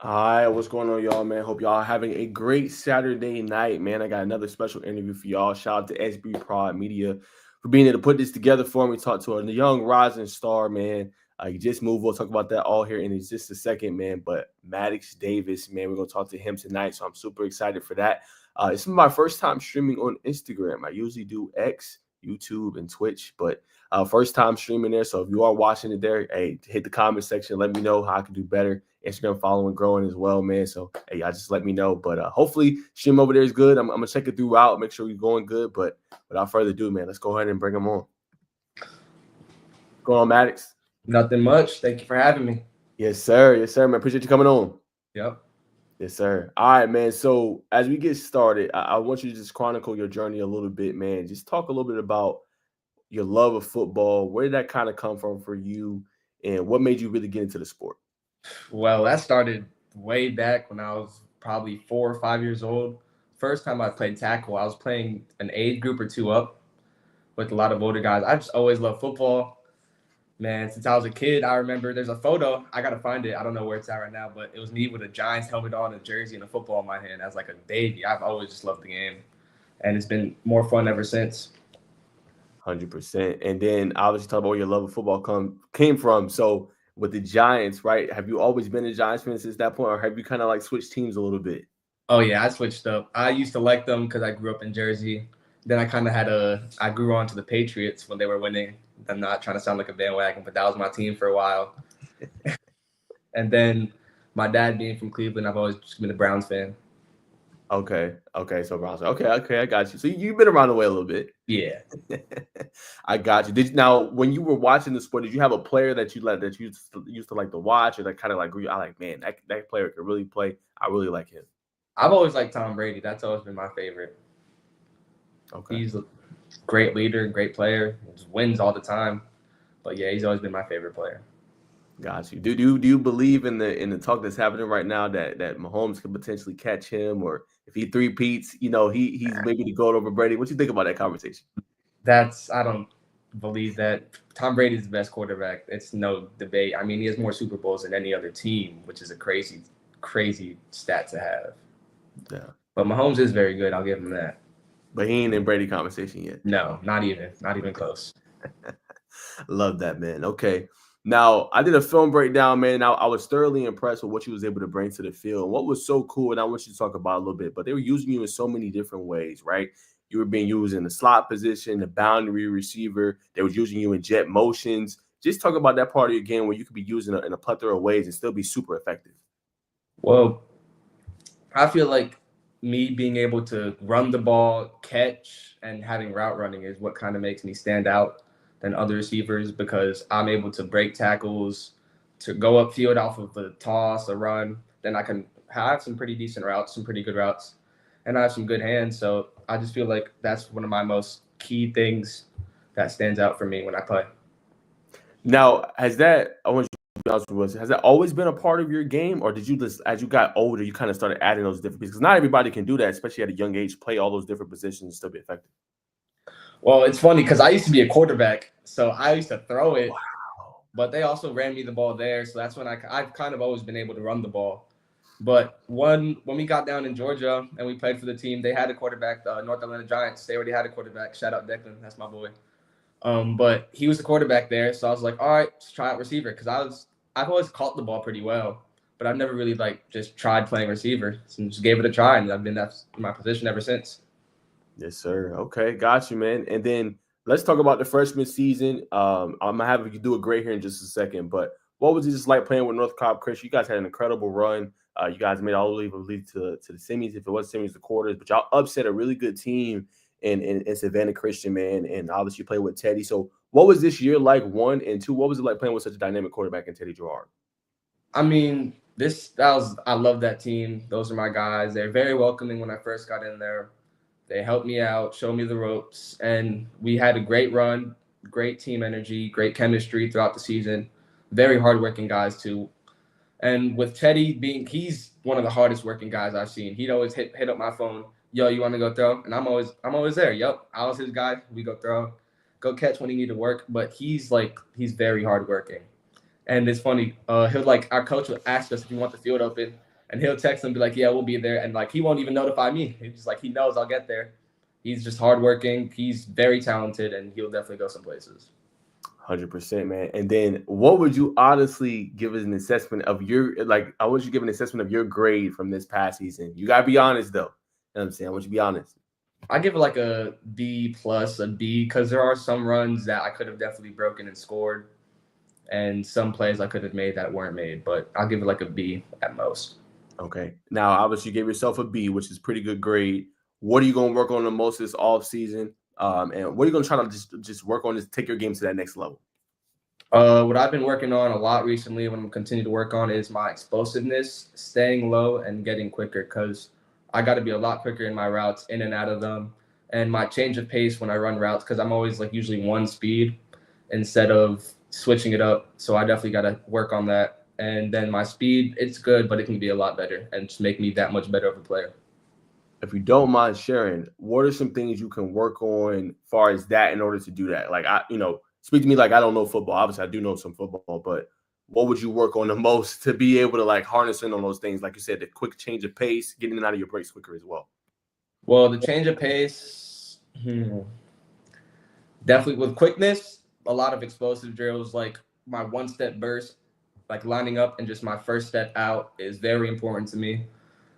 All right, what's going on, y'all, man? Hope y'all having a great Saturday night, man. I got another special interview for y'all. Shout out to SB Prod Media for being able to put this together for me. Talk to a young rising star, man. He just moved. We'll talk about that all here in just a second, man. But Madoxx Davis, man, we're gonna talk to him tonight, so I'm super excited for that. This is my first time streaming on Instagram. I usually do X, YouTube, and Twitch, but first time streaming there. So if you are watching it there, hey, hit the comment section. Let me know how I can do better. Instagram following growing as well, man. So hey, y'all just let me know. But hopefully stream over there is good. I'm gonna check it throughout, make sure we're going good. But without further ado, man, let's go ahead and bring him on. What's going on, Madoxx? Nothing much. Thank you for having me. Yes, sir. Yes, sir, man. Appreciate you coming on. Yep. Yes, sir. All right, man. So as we get started, I want you to just chronicle your journey a little bit, man. Just talk a little bit about your love of football. Where did that kind of come from for you, and what made you really get into the sport? Well, that started way back when I was probably 4 or 5 years old. First time I played tackle, I was playing an age group or two up with a lot of older guys. I just always loved football. Man, since I was a kid, I remember there's a photo. I got to find it. I don't know where it's at right now, but it was me with a Giants helmet on, a jersey, and a football in my hand as like a baby. I've always just loved the game, and it's been more fun ever since. 100%. And then obviously talk about where your love of football came from. So with the Giants, right? Have you always been a Giants fan since that point, or have you kind of like switched teams a little bit? Oh yeah, I switched up. I used to like them because I grew up in Jersey. Then I kind of I grew on to the Patriots when they were winning. I'm not trying to sound like a bandwagon, but that was my team for a while. And then my dad being from Cleveland, I've always just been a Browns fan. Okay. Okay. So Browns. Okay. I got you. So you've been around the way a little bit. Yeah. I got you. Now when you were watching the sport, did you have a player that you like that you used to like to watch, or that kind of like I like, man, that player could really play. I really like him. I've always liked Tom Brady. That's always been my favorite. Okay. He's a great leader, great player. He just wins all the time. But yeah, he's always been my favorite player. Got you. Do you believe in the talk that's happening right now that Mahomes could potentially catch him, or if he three-peats, he's maybe to go over Brady? What you think about that conversation? I don't believe that. Tom Brady's the best quarterback. It's no debate. I mean, he has more Super Bowls than any other team, which is a crazy, crazy stat to have. Yeah. But Mahomes is very good. I'll give him that. But he ain't in Brady conversation yet. No, not even close. Love that, man. Okay. Now, I did a film breakdown, man. I was thoroughly impressed with what you was able to bring to the field. What was so cool, and I want you to talk about a little bit, but they were using you in so many different ways, right? You were being used in the slot position, the boundary receiver. They were using you in jet motions. Just talk about that part of your game where you could be used in a plethora of ways and still be super effective. Well, I feel like me being able to run the ball, catch, and having route running is what kind of makes me stand out than other receivers because I'm able to break tackles, to go upfield off of a toss, a run. Then I can have some pretty decent routes, some pretty good routes, and I have some good hands. So I just feel like that's one of my most key things that stands out for me when I play. Now, I want you to be honest with us, has that always been a part of your game, or did you just, as you got older, you kind of started adding those different pieces? Because not everybody can do that, especially at a young age, play all those different positions and still be effective. Well, it's funny because I used to be a quarterback, so I used to throw it, Wow. but they also ran me the ball there. So that's when I've kind of always been able to run the ball. But when we got down in Georgia and we played for the team, they had a quarterback, the North Atlanta Giants. They already had a quarterback. Shout out Declan, that's my boy. But he was the quarterback there, so I was like, all right, let's try out receiver because I've always caught the ball pretty well, but I've never really like just tried playing receiver. So just gave it a try, and I've been that in my position ever since. Yes, sir. Okay, got you, man. And then let's talk about the freshman season. I'm gonna have you do a great here in just a second, but what was it just like playing with North Cobb Christian? You guys had an incredible run. You guys made all the way, I believe, to the semis. If it was semis, the quarters, but y'all upset a really good team in Savannah Christian, man. And obviously, you played with Teddy. So, what was this year like? One and two. What was it like playing with such a dynamic quarterback in Teddy Gerard? I mean, I love that team. Those are my guys. They're very welcoming when I first got in there. They helped me out, showed me the ropes, and we had a great run, great team energy, great chemistry throughout the season. Very hardworking guys too. And with Teddy he's one of the hardest working guys I've seen. He'd always hit up my phone, yo, you want to go throw? And I'm always there. Yep, I was his guy. We go throw, go catch when he need to work. But he's very hardworking. And it's funny. He'll like our coach would ask us if we want the field open. and he'll text and be like, "Yeah, we'll be there," and like he won't even notify me. He's just like he knows I'll get there. He's just hardworking. He's very talented, and he'll definitely go some places. 100%, man. And then what would you honestly give as an assessment of your, like, I want you to give an assessment of your grade from this past season? You got to be honest, though. You know what I'm saying? I want you to be honest. I give it like a B plus, a B, because there are some runs that I could have definitely broken and scored, and some plays I could have made that weren't made. But I'll give it like a B at most. Okay. Now, obviously, you gave yourself a B, which is pretty good grade. What are you going to work on the most this off season? And what are you going to try to just work on to take your game to that next level? What I've been working on a lot recently, what I'm continuing to work on, is my explosiveness, staying low and getting quicker, because I got to be a lot quicker in my routes, in and out of them, and my change of pace when I run routes, because I'm always like usually one speed instead of switching it up. So I definitely got to work on that. And then my speed, it's good, but it can be a lot better and just make me that much better of a player. If you don't mind sharing, what are some things you can work on as far as that in order to do that? Like, speak to me like I don't know football. Obviously, I do know some football, but what would you work on the most to be able to like harness in on those things? Like you said, the quick change of pace, getting in and out of your breaks quicker as well. Well, the change of pace, definitely with quickness, a lot of explosive drills, like my one step burst, like lining up and just my first step out is very important to me.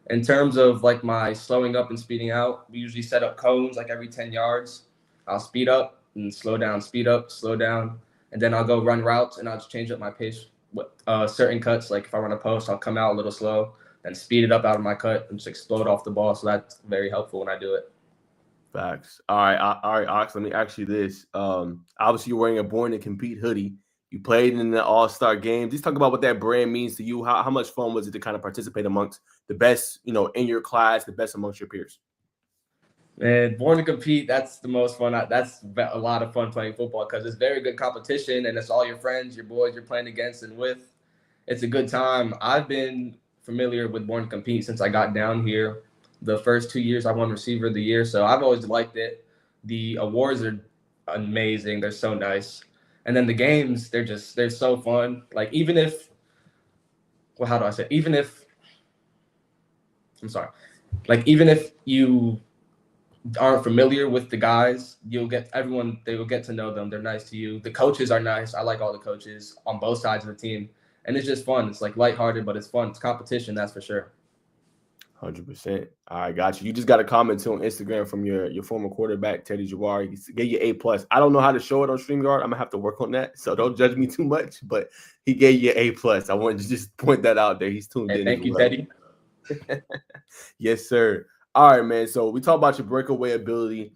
In terms of like my slowing up and speeding out, we usually set up cones like every 10 yards. I'll speed up and slow down, speed up, slow down. And then I'll go run routes and I'll just change up my pace with certain cuts. Like if I run a post, I'll come out a little slow and speed it up out of my cut and just explode off the ball. So that's very helpful when I do it. Facts. All right, Ox. Let me ask you this. Obviously, you're wearing a Born to Compete hoodie. You played in the All-Star game. Just talk about what that brand means to you. How much fun was it to kind of participate amongst the best, in your class, the best amongst your peers? And Born to Compete, that's the most fun. That's a lot of fun playing football because it's very good competition and it's all your friends, your boys you're playing against and with. It's a good time. I've been familiar with Born to Compete since I got down here. The first 2 years I won Receiver of the Year, so I've always liked it. The awards are amazing. They're so nice. And then the games, they're so fun. Like even if, well, how do I say? Even if, I'm sorry, like even if you aren't familiar with the guys, they will get to know them. They're nice to you. The coaches are nice. I like all the coaches on both sides of the team. And it's just fun. It's like lighthearted, but it's fun. It's competition, that's for sure. 100%. All right, got you. You just got a comment too on Instagram from your former quarterback, Teddy Jawari. He gave you A+. I don't know how to show it on StreamYard. I'm gonna have to work on that. So don't judge me too much, but he gave you A+. I wanted to just point that out there. He's tuned in. Thank you, Teddy. Yes, sir. All right, man. So we talk about your breakaway ability,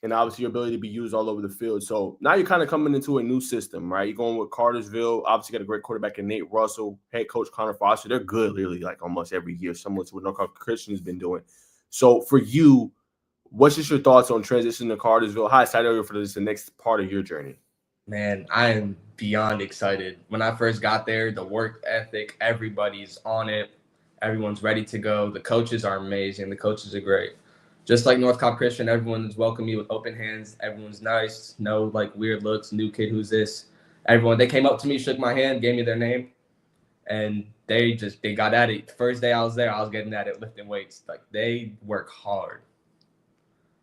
and obviously your ability to be used all over the field. So now you're kind of coming into a new system, right? You're going with Cartersville. Obviously, got a great quarterback in Nate Russell, head coach Connor Foster. They're good, literally, like almost every year, similar to what North Cobb Christian has been doing. So for you, what's just your thoughts on transitioning to Cartersville? How excited are you for this, the next part of your journey? Man, I am beyond excited. When I first got there, the work ethic, everybody's on it. Everyone's ready to go. The coaches are amazing. The coaches are great. Just like North Cobb Christian, everyone's welcomed me with open hands. Everyone's nice. No like weird looks. New kid, who's this? Everyone, they came up to me, shook my hand, gave me their name, and they got at it. First day I was there, I was getting at it, lifting weights. Like they work hard.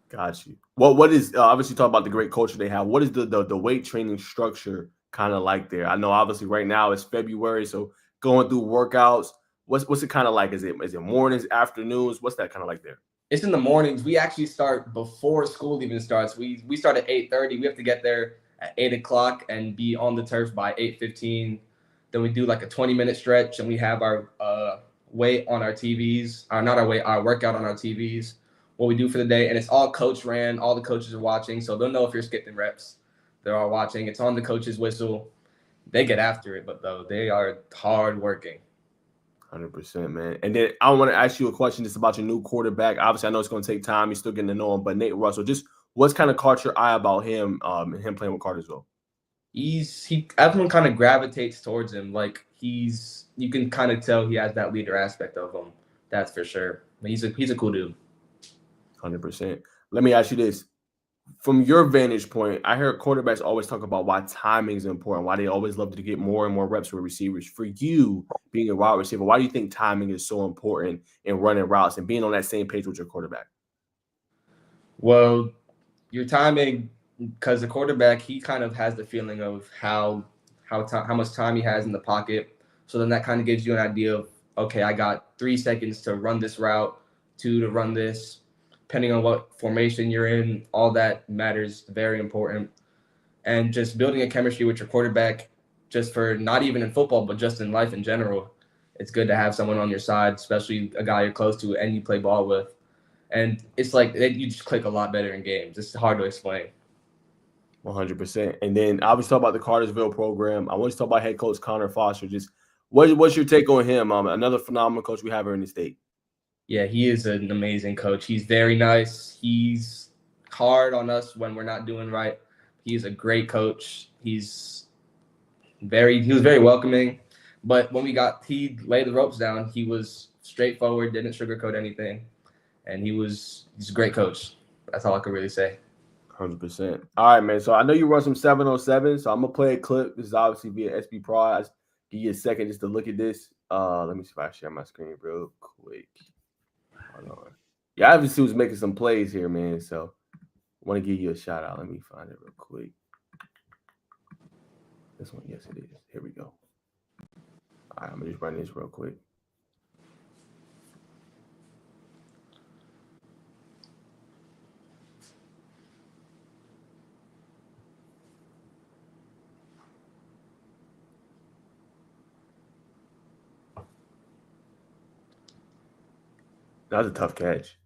Got you. What is obviously talk about the great culture they have. What is the weight training structure kind of like there? I know obviously right now it's February, so going through workouts. What's it kind of like? Is it mornings, afternoons? What's that kind of like there? It's in the mornings. We actually start before school even starts. We start at 8:30. We have to get there at 8 o'clock and be on the turf by 8:15. Then we do like a 20-minute stretch and we have our weight on our TVs. Not our weight, our workout on our TVs. What we do for the day, and it's all coach ran. All the coaches are watching, so they'll know if you're skipping reps. They're all watching. It's on the coach's whistle. They get after it, but though they are hard working. 100%, man. And then I want to ask you a question just about your new quarterback. Obviously, I know it's going to take time. You're still getting to know him, but Nate Russell, just what's kind of caught your eye about him and him playing with Cartersville? Everyone kind of gravitates towards him. Like you can kind of tell he has that leader aspect of him. That's for sure. He's a cool dude. 100%. Let me ask you this. from your vantage point, I heard quarterbacks always talk about why timing is important, why they always love to get more and more reps with receivers. For you, being a wide receiver, why do you think timing is so important in running routes and being on that same page with your quarterback? Well, your timing, because the quarterback, he kind of has the feeling of how much time he has in the pocket. So then that kind of gives you an idea of, okay, I got 3 seconds to run this route, 2 to run this. Depending on what formation you're in, all that matters. Very important. And just building a chemistry with your quarterback, just for not even in football, but just in life in general. It's good to have someone on your side, especially a guy you're close to and you play ball with. And it's like you just click a lot better in games. It's hard to explain. 100%. And then obviously talk about the Cartersville program. I want to talk about head coach Connor Foster. Just what's your take on him? Another phenomenal coach we have here in the state. Yeah, he is an amazing coach. He's very nice. He's hard on us when we're not doing right. He's a great coach. He was very welcoming. But when he laid the ropes down, he was straightforward, didn't sugarcoat anything. And he's a great coach. That's all I could really say. 100%. All right, man. So I know you run some 707. So I'm gonna play a clip. This is obviously via SB Pro. I just give you a second just to look at this. Let me see if I share my screen real quick. Hold on. Yeah, obviously was making some plays here, man. So I want to give you a shout out. Let me find it real quick. This one, yes, it is. Here we go. All right, I'm gonna just run this real quick. That was a tough catch.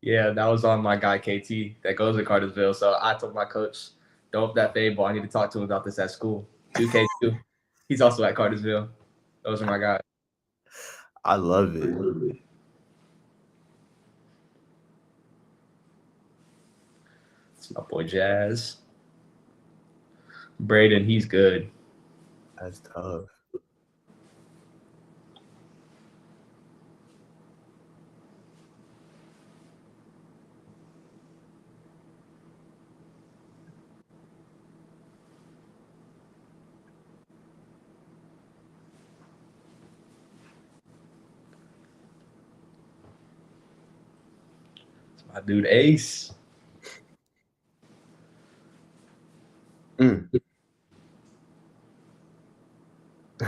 Yeah, that was on my guy KT that goes to Cartersville. So I told my coach, throw up that fade ball. I need to talk to him about this at school. 2K2. He's also at Cartersville. Those are my guys. I love it. It's my boy Jazz. Braden, he's good. That's tough. It's my dude Ace.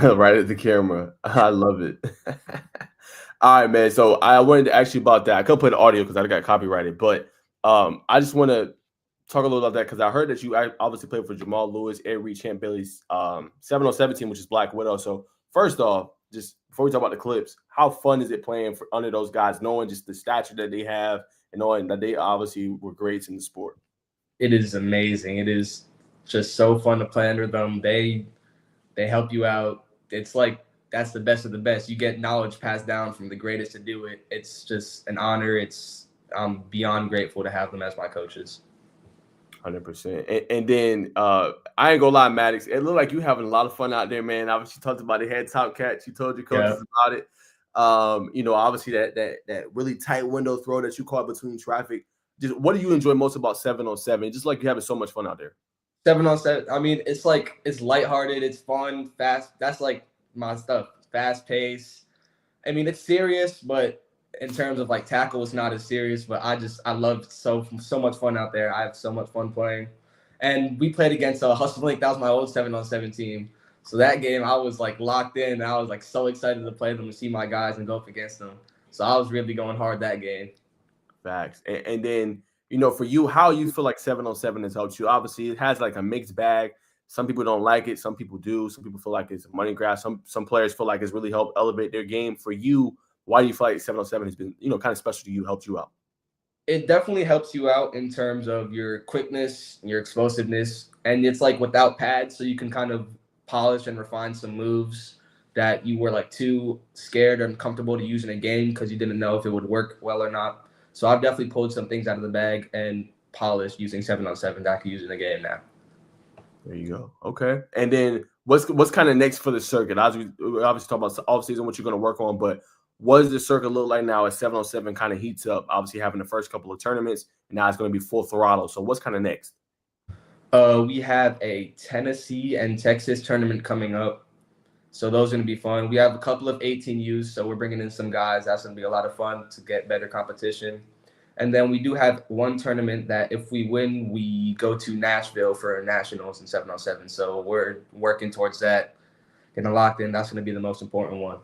Right at the camera. I love it. All right, man. So I wanted to ask you about that. I couldn't play the audio because I got copyrighted, but I just want to talk a little about that because I heard that you obviously played for Jamal Lewis, Ed Reed, Champ Bailey's 707 team, which is Black Widow. So first off, just before we talk about the clips, how fun is it playing for under those guys, knowing just the stature that they have and knowing that they obviously were greats in the sport? It is amazing. It is just so fun to play under them. They help you out. It's like that's the best of the best. You get knowledge passed down from the greatest to do it. It's just an honor. I'm beyond grateful to have them as my coaches. 100%. And then I ain't gonna lie, Madoxx, it looked like you having a lot of fun out there, man. Obviously, you talked about the head top catch. You told your coaches about it. Obviously that really tight window throw that you caught between traffic. Just what do you enjoy most about 707? Just like you're having so much fun out there. 707. I mean, it's lighthearted, it's fun, fast. That's like my stuff. Fast pace. I mean, it's serious, but in terms of like tackle, it's not as serious. But I love so much fun out there. I have so much fun playing. And we played against Hustle Link. That was my old 7-on-7 team. So that game, I was like locked in. And I was like so excited to play them and see my guys and go up against them. So I was really going hard that game. Facts. And then, for you, how you feel like 707 has helped you? Obviously, it has like a mixed bag. Some people don't like it. Some people do. Some people feel like it's a money grab. Some players feel like it's really helped elevate their game. For you, why do you feel like 707 has been, kind of special to you, helped you out? It definitely helps you out in terms of your quickness, your explosiveness, and it's like without pads, so you can kind of polish and refine some moves that you were like too scared or uncomfortable to use in a game because you didn't know if it would work well or not. So I've definitely pulled some things out of the bag and polished using 7-on-7 that I can use in the game now. There you go. Okay. And then what's kind of next for the circuit? As we obviously talk about off season, what you're going to work on, but what does the circuit look like now as 7-on-7 kind of heats up? Obviously, having the first couple of tournaments, and now it's going to be full throttle. So, what's kind of next? We have a Tennessee and Texas tournament coming up. So those are going to be fun. We have a couple of 18Us, so we're bringing in some guys. That's going to be a lot of fun to get better competition. And then we do have one tournament that if we win, we go to Nashville for nationals in 7-on-7. So we're working towards that, getting locked in. That's going to be the most important one.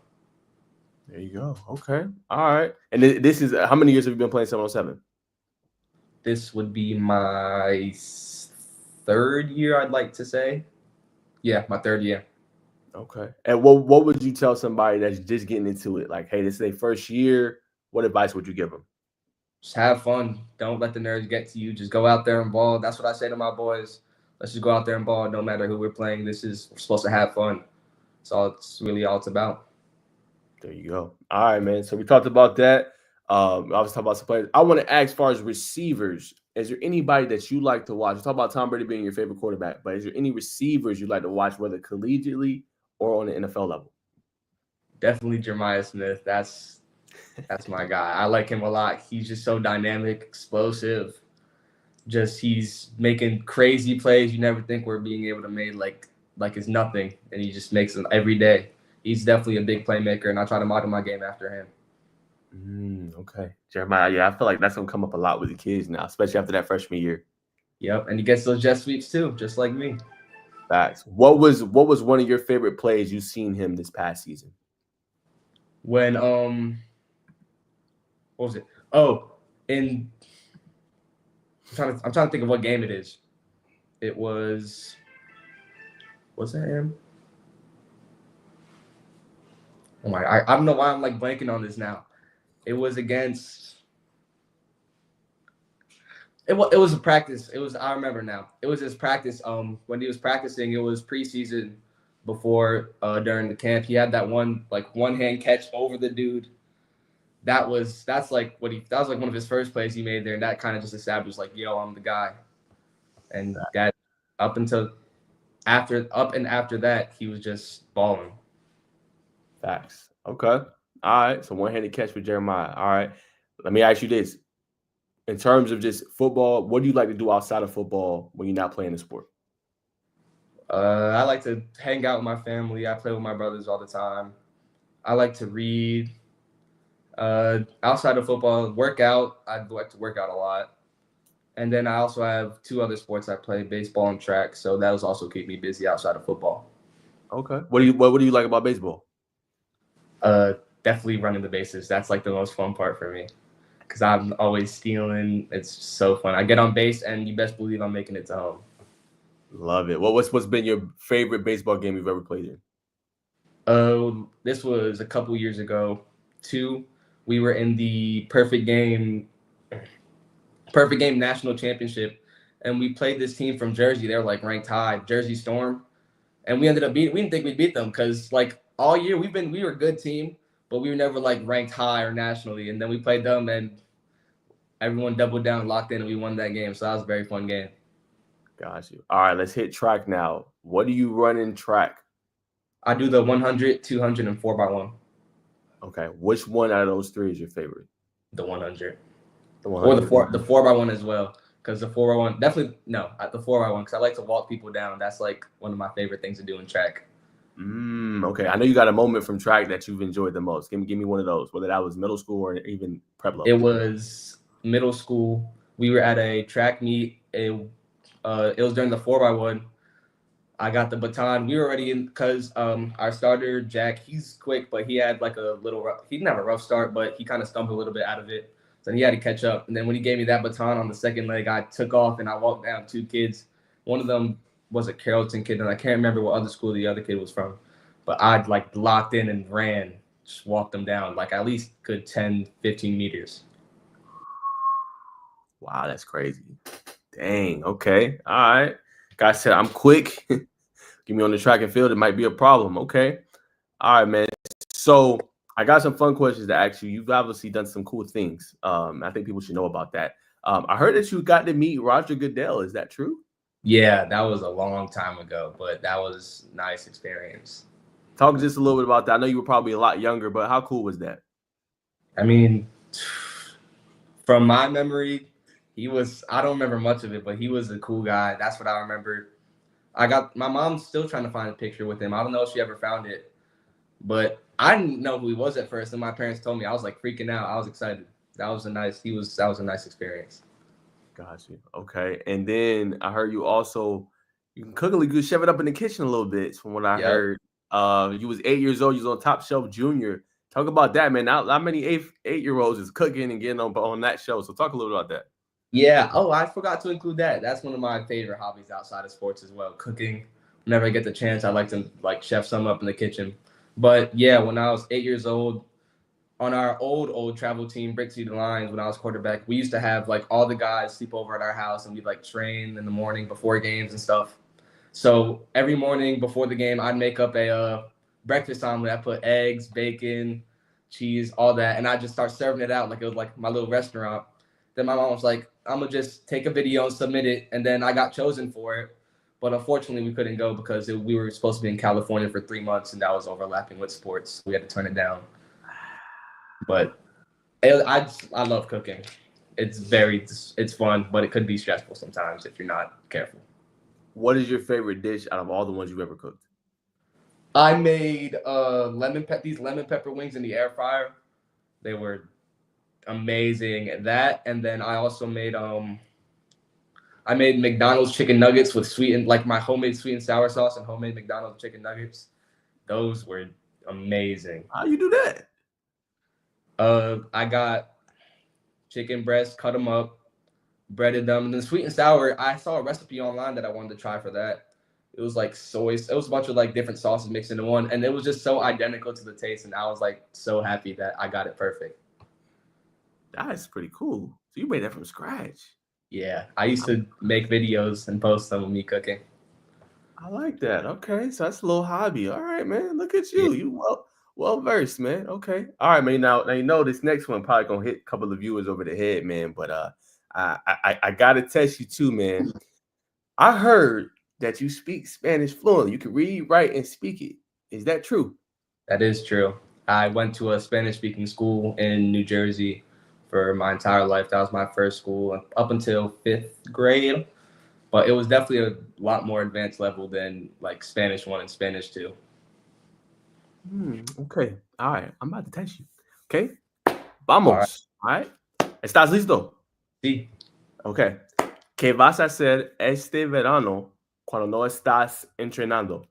There you go. Okay. All right. And this is how many years have you been playing 7-on-7? This would be my third year, I'd like to say. Yeah, my third year. Okay. And what would you tell somebody that's just getting into it? Like, hey, this is their first year. What advice would you give them? Just have fun. Don't let the nerves get to you. Just go out there and ball. That's what I say to my boys. Let's just go out there and ball. No matter who we're playing, we're supposed to have fun. That's all it's really all it's about. There you go. All right, man. So we talked about that. I was talking about some players. I want to ask, as far as receivers, is there anybody that you like to watch? We talk about Tom Brady being your favorite quarterback, but is there any receivers you like to watch, whether collegiately or on the NFL level? Definitely Jeremiah Smith. That's my guy. I like him a lot. He's just so dynamic, explosive. Just he's making crazy plays you never think we're being able to make like it's nothing, and he just makes them every day. He's definitely a big playmaker, and I try to model my game after him. Okay. Jeremiah, yeah, I feel like that's going to come up a lot with the kids now, especially after that freshman year. Yep, and he gets those jet sweeps too, just like me. Facts. What was one of your favorite plays you've seen him this past season? When what was it? Oh, I'm trying to think of what game it is. It was that him? Oh my! I don't know why I'm like blanking on this now. It was against. It was a practice. I remember now. It was his practice. When he was practicing, it was preseason before during the camp. He had that one hand catch over the dude. That was like one of his first plays he made there, and that kind of just established like, yo, I'm the guy. And that up and after that, he was just balling. Facts. Okay. All right. So one-handed catch with Jeremiah. All right. Let me ask you this. In terms of just football, what do you like to do outside of football when you're not playing the sport? I like to hang out with my family. I play with my brothers all the time. I like to read. Outside of football, workout. I like to work out a lot. And then I also have two other sports I play, baseball and track. So that was also keep me busy outside of football. Okay. What do you like about baseball? Definitely running the bases. That's like the most fun part for me. Because I'm always stealing. It's so fun. I get on base, and you best believe I'm making it to home. Love it. What's been your favorite baseball game you've ever played in? This was a couple years ago. We were in the Perfect Game National Championship, and we played this team from Jersey. They were like ranked high, Jersey Storm, and we ended up we didn't think we'd beat them because like all year we were a good team, but we were never like ranked high or nationally. And then we played them, and everyone doubled down, locked in, and we won that game. So that was a very fun game. Got you. All right, let's hit track now. What do you run in track? I do the 100, 200, and 4x1. Okay. Which one out of those three is your favorite? The 100. The 100. Or the 4x1 as well. Because the 4x1, definitely, no, the 4x1, because I like to walk people down. That's like one of my favorite things to do in track. Okay. I know you got a moment from track that you've enjoyed the most. Give me one of those, whether that was middle school or even prep level. It was middle school. We were at a track meet. It was during the 4x1. I got the baton. We were already in because our starter, Jack, he's quick, but he had like he didn't have a rough start, but he kind of stumbled a little bit out of it. So he had to catch up. And then when he gave me that baton on the second leg, I took off and I walked down two kids. One of them was a Carrollton kid, and I can't remember what other school the other kid was from. But I like locked in and ran, just walked them down, like at least good 10, 15 meters. Wow, that's crazy. Dang. Okay. All right. Guy said I'm quick. Give me on the track and field, it might be a problem. Okay. All right, man. So I got some fun questions to ask you. You've obviously done some cool things. I think people should know about that. I heard that you got to meet Roger Goodell. Is that true? Yeah, that was a long time ago, but that was a nice experience. Talk just a little bit about that. I know you were probably a lot younger, but how cool was that? I mean, from my memory, I don't remember much of it, but he was a cool guy. That's what I remember. My mom's still trying to find a picture with him. I don't know if she ever found it, but I didn't know who he was at first. And my parents told me, I was like freaking out. I was excited. That was a nice experience. Got you. Okay. And then I heard you can cook a little good, chef it up in the kitchen a little bit, from what I Yep. heard. You was 8 years old, you was on Top Shelf Junior. Talk about that, man. Not many eight-year-olds is cooking and getting on that show. So talk a little about that. Yeah. Oh, I forgot to include that. That's one of my favorite hobbies outside of sports as well. Cooking. Whenever I get the chance, I like to chef some up in the kitchen. But yeah, when I was 8 years old, on our old travel team, Brick City Lions, when I was quarterback, we used to have all the guys sleep over at our house and we'd train in the morning before games and stuff. So every morning before the game, I'd make up a breakfast omelet. I put eggs, bacon, cheese, all that, and I just start serving it out like it was like my little restaurant. Then my mom was like, "I'm gonna just take a video and submit it," and then I got chosen for it. But unfortunately, we couldn't go because we were supposed to be in California for 3 months, and that was overlapping with sports. We had to turn it down. But I love cooking. It's fun, but it could be stressful sometimes if you're not careful. What is your favorite dish out of all the ones you've ever cooked? I made these lemon pepper wings in the air fryer. They were amazing. That, and then I also made McDonald's chicken nuggets with my homemade sweet and sour sauce and homemade McDonald's chicken nuggets. Those were amazing. How you do that? I got chicken breasts, cut them up, breaded them, and then sweet and sour. I saw a recipe online that I wanted to try for that. It was like soy. It was a bunch of different sauces mixed into one, and it was just so identical to the taste. And I was so happy that I got it perfect. That's pretty cool. So you made that from scratch. Yeah, I used to make videos and post them of me cooking. I like that. Okay, so that's a little hobby. All right, man. Look at you. Yeah. You well versed, man. Okay. All right, man. Now you know this next one probably gonna hit a couple of viewers over the head, man. But I gotta test you too, man. I heard that you speak Spanish fluently. You can read, write, and speak it. Is that true? That is true. I went to a Spanish-speaking school in New Jersey for my entire life. That was my first school up until 5th grade. But it was definitely a lot more advanced level than Spanish 1 and Spanish 2. Okay. All right. I'm about to test you. Okay. All right. Vamos. All right. ¿Estás listo? Sí. Okay. ¿Qué vas a hacer este verano cuando no estás entrenando?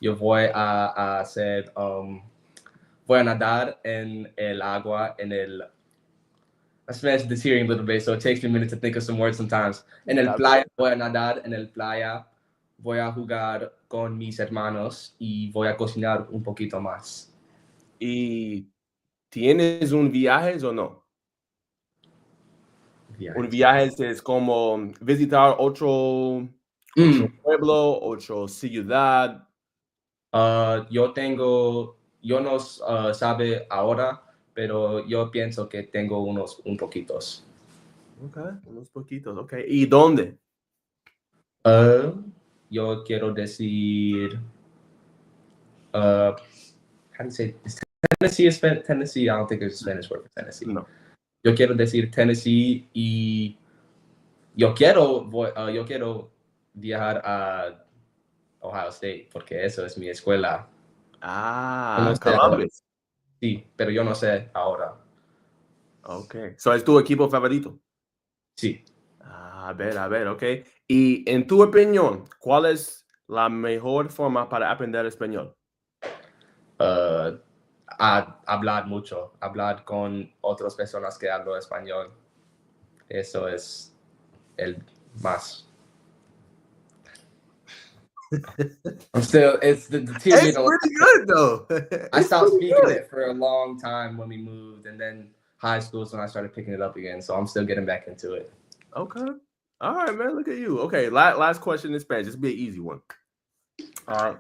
Yo voy a hacer, voy a nadar en el agua, I Spanish deteriorating a little bit, so it takes me a minute to think of some words sometimes. En el playa, voy a nadar en el playa, voy a jugar con mis hermanos y voy a cocinar un poquito más. ¿Y tienes un viaje o no? Un viaje es como visitar otro pueblo, otra ciudad. Yo no sabe ahora, pero yo pienso que tengo un poquitos. Okay, unos poquitos, okay. ¿Y dónde? Yo quiero decir, how do you say, is Tennessee? I don't think there's a Spanish word for Tennessee. No. Yo quiero decir Tennessee y yo quiero viajar a Ohio State porque eso es mi escuela. Ah, Columbus. Sí, pero yo no sé ahora. Okay. So, ¿es tu equipo favorito? Sí. A ver, okay. Y en tu opinión, ¿cuál es la mejor forma para aprender español? Hablar con otras personas que hablan español. Eso es el más. it's the It's pretty good though. I stopped speaking it for a long time when we moved, and then high school is when I started picking it up again. So I'm still getting back into it. Okay. All right, man. Look at you. Okay, last question in Spanish. This will be an easy one. All right.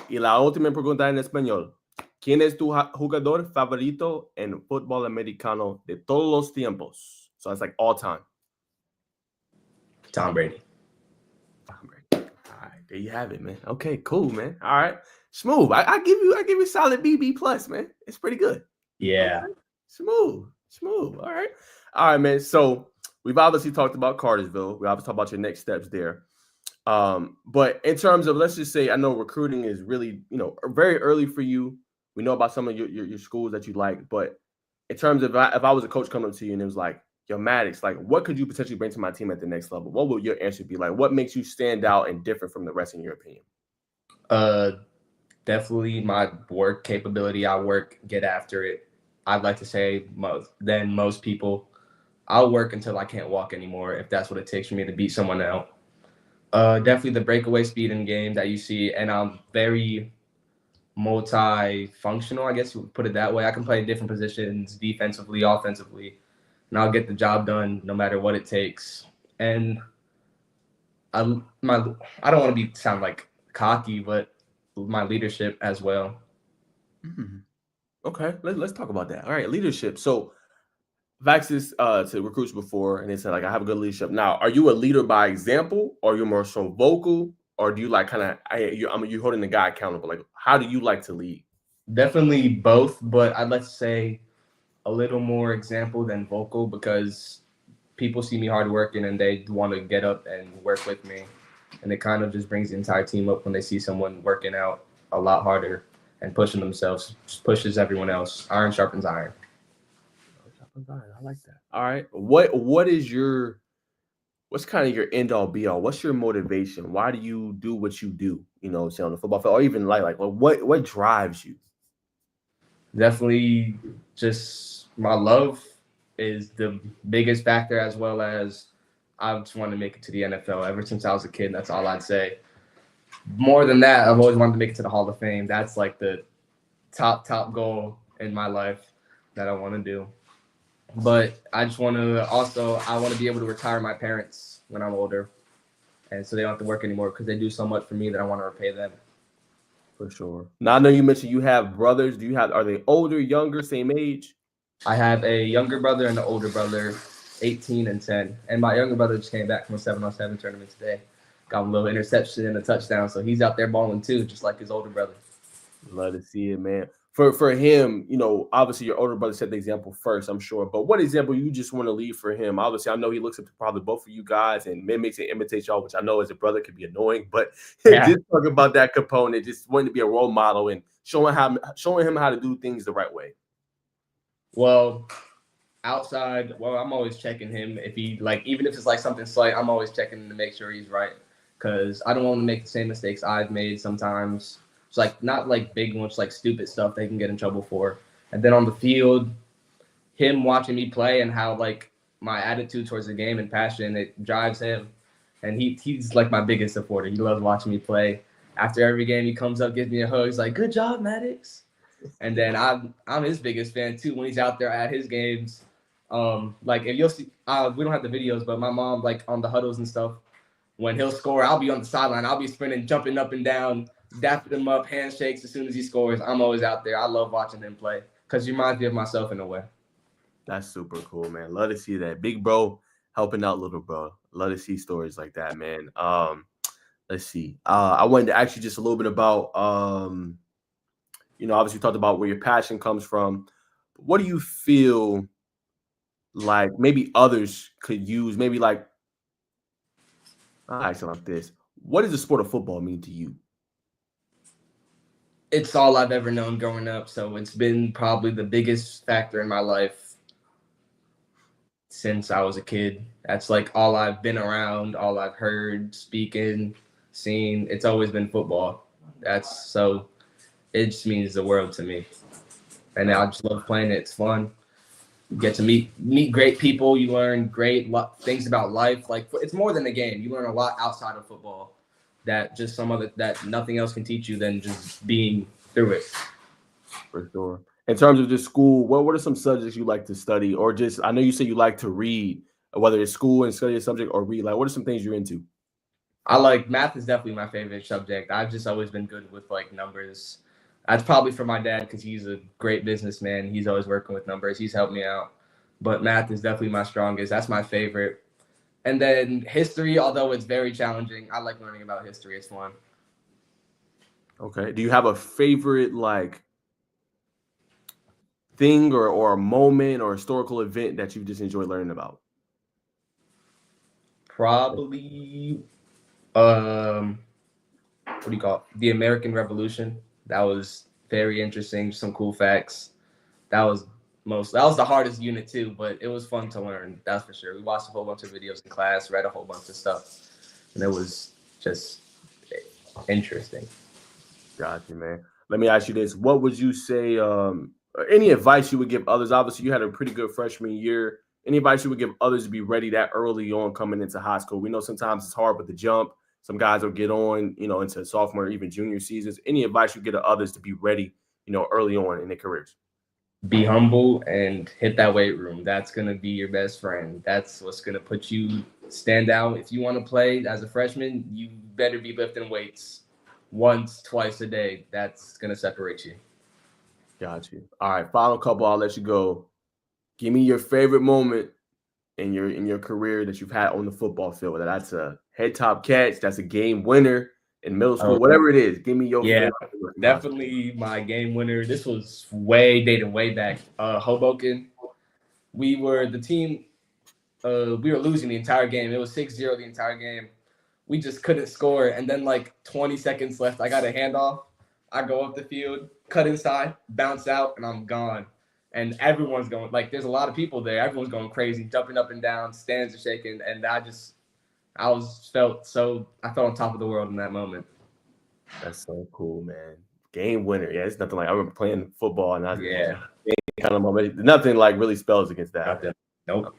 Y la última pregunta en español. ¿Quién es tu jugador favorito en fútbol americano de todos los tiempos? So it's like all time. Tom Brady. All right, there you have it, man. Okay, cool, man. All right, smooth. I give you solid BB plus, man. It's pretty good. Yeah. Okay. Smooth, smooth. All right, man. So we've obviously talked about Cartersville. We obviously talked about your next steps there. But in terms of, let's just say, I know recruiting is really, very early for you. We know about some of your schools that you like, but in terms of if I was a coach coming up to you and it was like, yo, Madoxx, like, what could you potentially bring to my team at the next level? What would your answer be? Like, what makes you stand out and different from the rest, in your opinion? Uh, Definitely my work capability. I work, get after it. I'd like to say than most people. I'll work until I can't walk anymore if that's what it takes for me to beat someone out. Definitely the breakaway speed in game that you see, and I'm very multi-functional, I guess you would put it that way. I can play different positions, defensively, offensively, and I'll get the job done no matter what it takes. And I I don't want to sound like cocky, but my leadership as well. Mhm. Okay, let's talk about that. All right, leadership. So Vaxis to recruits before, and they said like I have a good leadership. Now, are you a leader by example, or you're more so vocal, or do you like kind of you holding the guy accountable? Like, how do you like to lead? Definitely both, but I'd like to say a little more example than vocal because people see me hard working and they want to get up and work with me. And it kind of just brings the entire team up when they see someone working out a lot harder and pushing themselves, just pushes everyone else. Iron sharpens iron. I like that. All right, what's kind of your end all be all? What's your motivation? Why do you do what you do? Say on the football field, or even like what drives you? Definitely just my love is the biggest factor, as well as I just want to make it to the NFL. Ever since I was a kid, that's all I'd say. More than that, I've always wanted to make it to the Hall of Fame. That's like the top goal in my life that I want to do. But I just want to also I want to be able to retire my parents when I'm older, and so they don't have to work anymore because they do so much for me that I want to repay them. For sure. Now I know you mentioned you have brothers. Are they older, younger, same age? I have a younger brother and an older brother, 18 and 10. And my younger brother just came back from a 7-on-7 tournament today. Got a little interception and a touchdown, so he's out there balling too, just like his older brother. Love to see it, man. For him, obviously your older brother set the example first, I'm sure. But what example you just want to leave for him? Obviously, I know he looks up to probably both of you guys and mimics and imitates y'all, which I know as a brother could be annoying. But Yeah. just talk about that component, just wanting to be a role model and showing him how to do things the right way. Well, outside, I'm always checking him if he even if it's like something slight, I'm always checking to make sure he's right because I don't want to make the same mistakes I've made sometimes. It's like not like big ones, like stupid stuff they can get in trouble for. And then on the field, him watching me play and how like my attitude towards the game and passion, it drives him. And he's like my biggest supporter. He loves watching me play. After every game, he comes up, gives me a hug. He's like, "Good job, Madoxx." And then I'm his biggest fan too when he's out there at his games. Like if you'll see, we don't have the videos, but my mom like on the huddles and stuff. When he'll score, I'll be on the sideline. I'll be sprinting, jumping up and down, dapping him up, handshakes as soon as he scores. I'm always out there. I love watching him play because he reminds me of myself in a way. That's super cool, man. Love to see that. Big bro helping out little bro. Love to see stories like that, man. Let's see. I wanted to ask you just a little bit about obviously you talked about where your passion comes from. What do you feel like maybe others could use? Maybe like I ask like this. What does the sport of football mean to you? It's all I've ever known growing up, so it's been probably the biggest factor in my life since I was a kid. That's like all I've been around, all I've heard, speaking, seen. It's always been football. That's so it just means the world to me. And I just love playing it. It's fun. You get to meet great people. You learn great things about life. Like it's more than a game. You learn a lot outside of football that nothing else can teach you than just being through it. For sure. In terms of just school, what are some subjects you like to study, or just I know you say you like to read, whether it's school and study a subject or read. Like, what are some things you're into? I like math is definitely my favorite subject. I've just always been good with like numbers. That's probably for my dad because he's a great businessman. He's always working with numbers. He's helped me out. But math is definitely my strongest. That's my favorite. And then history, although it's very challenging, I like learning about history. It's fun. Okay. Do you have a favorite like thing or a moment or historical event that you just enjoy learning about? Probably, what do you call it? The American Revolution. That was very interesting. Some cool facts. That was that was the hardest unit too, but it was fun to learn. That's for sure. We watched a whole bunch of videos in class, read a whole bunch of stuff, and it was just interesting. Gotcha, man. Let me ask you this: what would you say? Any advice you would give others? Obviously, you had a pretty good freshman year. Any advice you would give others to be ready that early on coming into high school? We know sometimes it's hard with the jump. Some guys will get on, into sophomore, or even junior seasons. Any advice you get to others to be ready, early on in their careers? Be humble and hit that weight room. That's gonna be your best friend. That's what's gonna put you stand out. If you want to play as a freshman, you better be lifting weights once, twice a day. That's gonna separate you. Got you. All right, final couple. I'll let you go. Give me your favorite moment in your career that you've had on the football field. Whether that's a head top catch, that's a game winner in middle school, whatever it is. Give me your favorite. Definitely my game winner. This was dating way back. Hoboken. We were the team. We were losing the entire game. It was 6-0 the entire game. We just couldn't score. And then 20 seconds left, I got a handoff. I go up the field, cut inside, bounce out, and I'm gone. And everyone's going, there's a lot of people there. Everyone's going crazy, jumping up and down, stands are shaking. And I felt on top of the world in that moment. That's so cool, man. Game winner. Yeah, it's nothing like I remember playing football and kind of moment. Nothing really spells against that. Nope.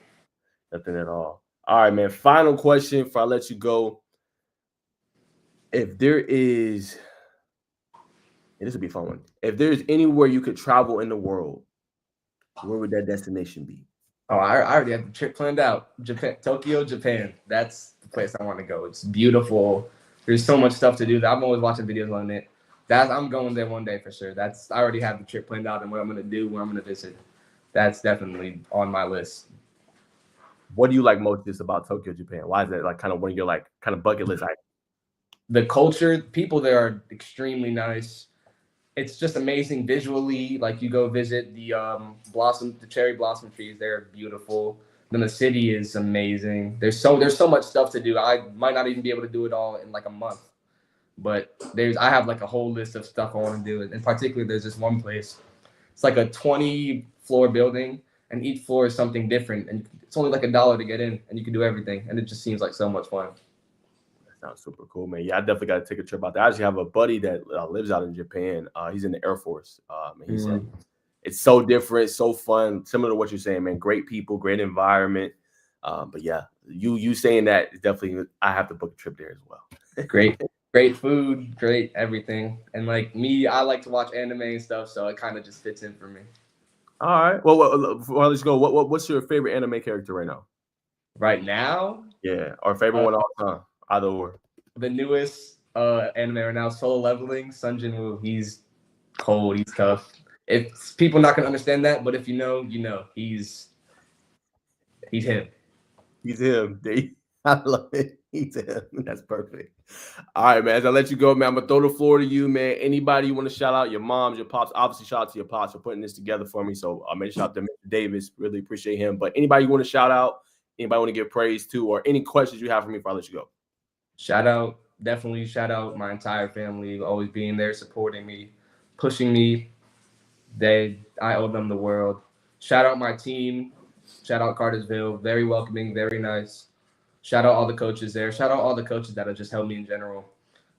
Nothing at all. All right, man. Final question before I let you go. If there is, this would be a fun one. If there's anywhere you could travel in the world, where would that destination be? Oh, I already have the trip planned out. Japan, Tokyo, Japan. That's the place I want to go. It's beautiful. There's so much stuff to do. I'm always watching videos on it. I'm going there one day for sure. I already have the trip planned out and what I'm going to do, where I'm going to visit. That's definitely on my list. What do you like most just about Tokyo, Japan? Why is that kind of one of your kind of bucket list items? The culture, people there are extremely nice. It's just amazing visually. You go visit the cherry blossom trees. They're beautiful. Then the city is amazing. There's so much stuff to do. I might not even be able to do it all in a month. But I have a whole list of stuff I want to do. In particular, there's this one place. It's a 20-floor building, and each floor is something different. And it's only $1 to get in, and you can do everything. And it just seems like so much fun. Sounds super cool, man. Yeah, I definitely got to take a trip out there. I actually have a buddy that lives out in Japan. He's in the Air Force. He's it's so different, so fun, similar to what you're saying, man. Great people, great environment. But yeah, you saying that is definitely, I have to book a trip there as well. Great food, great everything. And me, I like to watch anime and stuff, so it kind of just fits in for me. All right. Well, before I let you go, what's your favorite anime character right now? Right now? Yeah, our favorite one all time. Either or. The newest anime right now, Solo Leveling, Sun Jin-woo. He's cold. He's tough. If people not gonna understand that, but if you know, you know. He's him. He's him. I love it. He's him. That's perfect. All right, man. As I let you go, man, I'm gonna throw the floor to you, man. Anybody you want to shout out? Your moms, your pops. Obviously, shout out to your pops for putting this together for me. So I made shout out to Mr. Davis. Really appreciate him. But anybody you want to shout out? Anybody want to give praise to, or any questions you have for me before I let you go? Definitely shout out my entire family, always being there, supporting me, pushing me. I owe them the world. Shout out my team. Shout out Cartersville. Very welcoming, very nice. Shout out all the coaches there. Shout out all the coaches that have just helped me in general.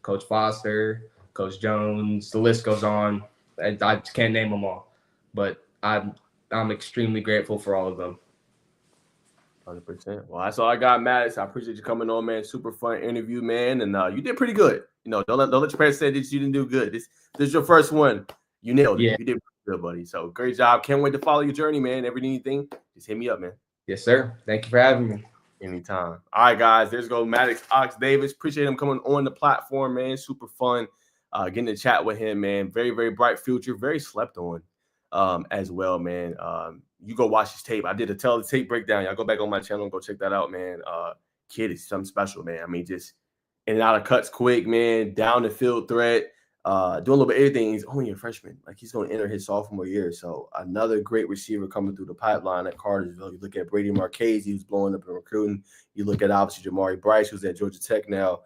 Coach Foster, Coach Jones, the list goes on. I can't name them all, but I'm extremely grateful for all of them. 100%. Well, that's all I got, Madoxx. I appreciate you coming on, man. Super fun interview, man. And you did pretty good. Don't let your parents say that you didn't do good. This is your first one. You nailed it. Yeah. You did good, buddy. So great job. Can't wait to follow your journey, man. Anything, just hit me up, man. Yes, sir. Thank you for having me. Anytime. All right, guys. There's Madoxx Davis. Appreciate him coming on the platform, man. Super fun. Getting to chat with him, man. Very, very bright future. Very slept on as well, man. You go watch his tape. I did a tape breakdown. Y'all go back on my channel and go check that out, man. Kid is something special, man. I mean, just in and out of cuts quick, man. Down the field threat. doing a little bit of everything. He's only a freshman. Like, he's going to enter his sophomore year. So another great receiver coming through the pipeline at Cartersville. You look at Brady Marquez, he was blowing up in recruiting. You look at, obviously, Jamari Bryce, who's at Georgia Tech now.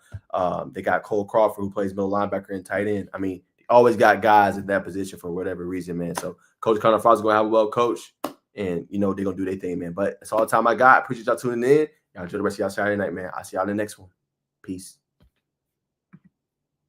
They got Cole Crawford, who plays middle linebacker and tight end. I mean, they always got guys at that position for whatever reason, man. So Coach Connor Frost is going to have a well coach, and, you know, they're going to do their thing, man. But that's all the time I got. Appreciate y'all tuning in. Y'all enjoy the rest of y'all Saturday night, man. I'll see y'all in the next one. Peace.